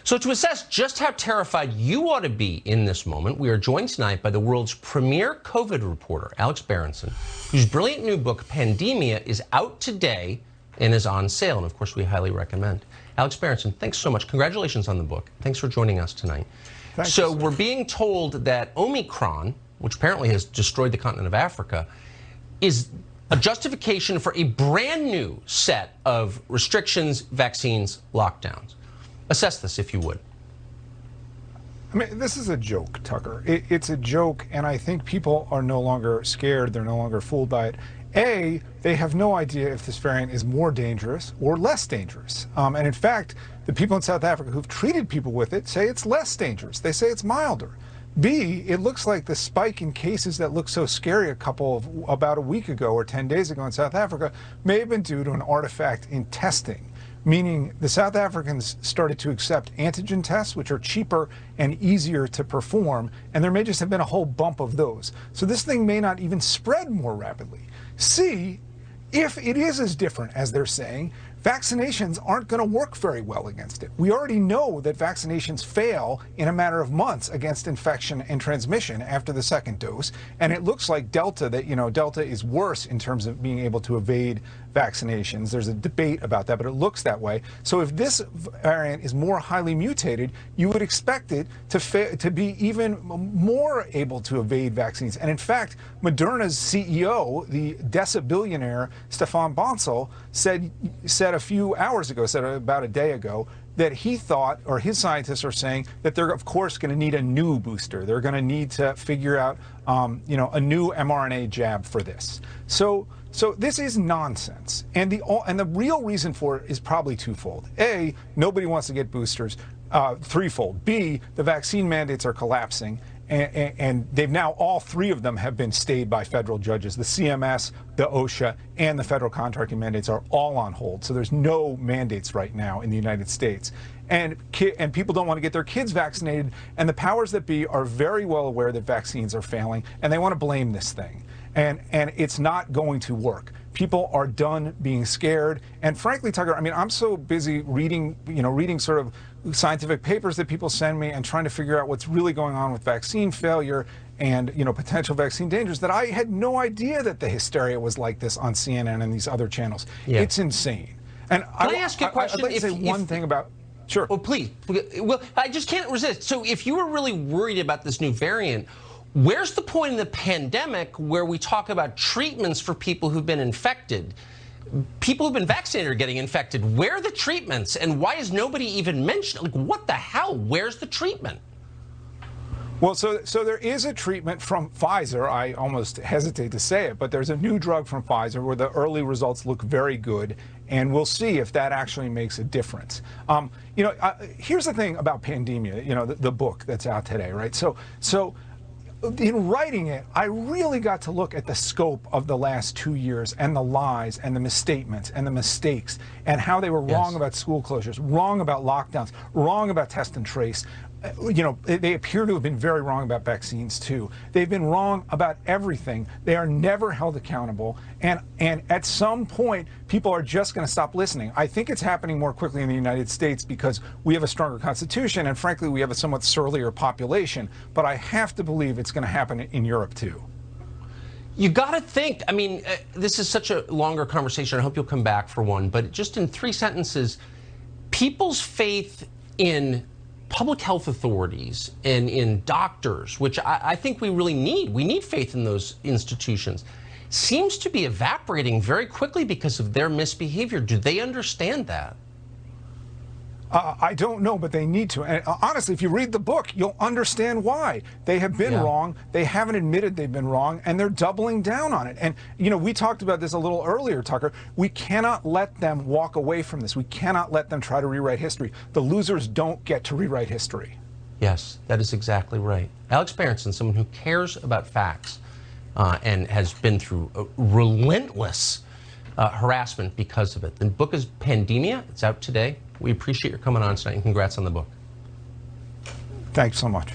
So to assess just how terrified you ought to be in this moment, we are joined tonight by the world's premier COVID reporter, Alex Berenson, whose brilliant new book, Pandemia, is out today and is on sale. And of course, we highly recommend. Alex Berenson, thanks so much. Congratulations on the book. Thanks for joining us tonight. So we're being told that Omicron, which apparently has destroyed the continent of Africa, is a justification for a brand new set of restrictions, vaccines, lockdowns. Assess this, if you would. I mean, this is a joke, Tucker. It's a joke, and I think people are no longer scared. They're no longer fooled by it. A, they have no idea if this variant is more dangerous or less dangerous. And in fact, the people in South Africa who've treated people with it say it's less dangerous. They say it's milder. B, it looks like the spike in cases that looked so scary about a week ago or 10 days ago in South Africa may have been due to an artifact in testing, meaning the South Africans started to accept antigen tests, which are cheaper and easier to perform, and there may just have been a whole bump of those. So this thing may not even spread more rapidly. C, if it is as different as they're saying, vaccinations aren't going to work very well against it. We already know that vaccinations fail in a matter of months against infection and transmission after the second dose. And it looks like Delta is worse in terms of being able to evade vaccinations. There's a debate about that, but it looks that way. So if this variant is more highly mutated, you would expect it to be even more able to evade vaccines. And in fact, Moderna's CEO, the decibillionaire Stefan Bancel, said a few hours ago, said about a day ago, that he thought, or his scientists are saying, that they're of course going to need a new booster. They're going to need to figure out, a new mRNA jab for this. So this is nonsense, and the real reason for it is probably twofold. A, nobody wants to get boosters. Threefold. B, the vaccine mandates are collapsing. And they've now, all three of them have been stayed by federal judges. The CMS, the OSHA, and the federal contracting mandates are all on hold. So there's no mandates right now in the United States. And people don't want to get their kids vaccinated. And the powers that be are very well aware that vaccines are failing, and they want to blame this thing. And it's not going to work. People are done being scared. And frankly, Tucker, I mean, I'm so busy reading sort of scientific papers that people send me and trying to figure out what's really going on with vaccine failure and, potential vaccine dangers that I had no idea that the hysteria was like this on CNN and these other channels. Yeah. It's insane. And Can I ask you a question? I'd like to say one thing about... Sure. Well, please. Well, I just can't resist. So if you were really worried about this new variant, where's the point in the pandemic where we talk about treatments for people who've been infected? People who've been vaccinated are getting infected. Where are the treatments? And why is nobody even mentioned? Like, what the hell? Where's the treatment? Well, so there is a treatment from Pfizer. I almost hesitate to say it, but there's a new drug from Pfizer where the early results look very good, and we'll see if that actually makes a difference. Here's the thing about Pandemia, the book that's out today, right? So in writing it, I really got to look at the scope of the last 2 years and the lies and the misstatements and the mistakes and how they were wrong about school closures, wrong about lockdowns, wrong about test and trace. They appear to have been very wrong about vaccines, too. They've been wrong about everything. They are never held accountable. And at some point, people are just going to stop listening. I think it's happening more quickly in the United States because we have a stronger constitution, and frankly, we have a somewhat surlier population. But I have to believe it's going to happen in Europe, too. You got to think, I mean, this is such a longer conversation. I hope you'll come back for one. But just in 3 sentences, people's faith in public health authorities and in doctors, which I think we really need. We need faith in those institutions. Seems to be evaporating very quickly because of their misbehavior. Do they understand that? I don't know, but they need to. And honestly, if you read the book, you'll understand why. They have been wrong. They haven't admitted they've been wrong, and they're doubling down on it. And, we talked about this a little earlier, Tucker. We cannot let them walk away from this. We cannot let them try to rewrite history. The losers don't get to rewrite history. Yes, that is exactly right. Alex Berenson, someone who cares about facts and has been through relentless harassment because of it. The book is Pandemia. It's out today. We appreciate your coming on tonight, and congrats on the book. Thanks so much.